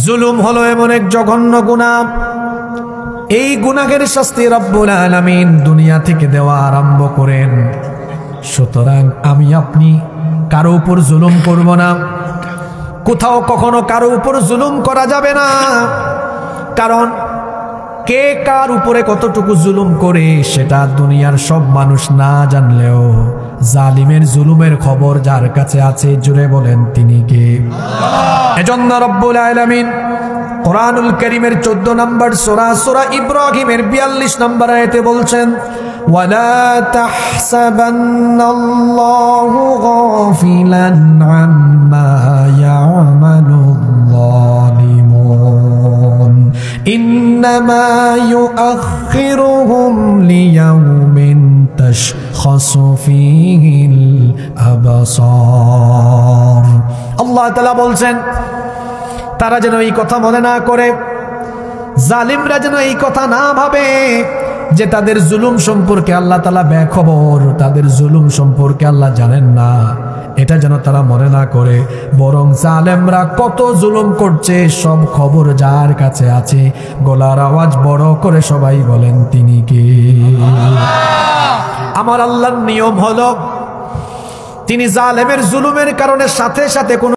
জুলুম হলো এমন এক জঘন্য গুনাহ, এই গুনাহের শাস্তি রব্বুল আলামিন দুনিয়া থেকে দেওয়া আরম্ভ করেন। সুতরাং আমি আপনি কারো উপর জুলুম করব না, কোথাও কখনো কারো উপর জুলুম করা যাবে না। কারণ কে কার উপরে কতটুকু জুলুম করে সেটা দুনিয়ার সব মানুষ না জানলেও জালিমের জুলুমের খবর যার কাছে আছে, জুড়ে বলেন তিনি কে? এজন্য রব্বুল আলামিন কুরআনুল কারীমের 14 নম্বর সূরা সূরা ইব্রাহিমের 42 নম্বর আয়াতে বলছেন, ওয়ালা তাহসাবান্নাল্লাহু গাফিলান আম্মা ইয়ামালুল যালিমুন ইন্নামা ইউআখিরুহুম লিয়াউমিন তাশখাসু ফীহিল আবসার। আল্লাহ তাআলা বলছেন তারা যেন এই কথা মনে না করে, জালিমরা যেন এই কথা না ভাবে যে তাদের জুলুম সম্পর্কে আল্লাহ তাআলা বেখবর, তাদের জুলুম সম্পর্কে আল্লাহ জানেন না। এটা যেন তারা মনে না করে, বরং জালেমরা কত জুলুম করছে সব খবর যার কাছে আছে। গলার আওয়াজ বড় করে সবাই বলেন তিনি কে? আমার আল্লাহর নিয়ম হলো তিনি জালেমের জুলুমের কারণে সাথে সাথে কোন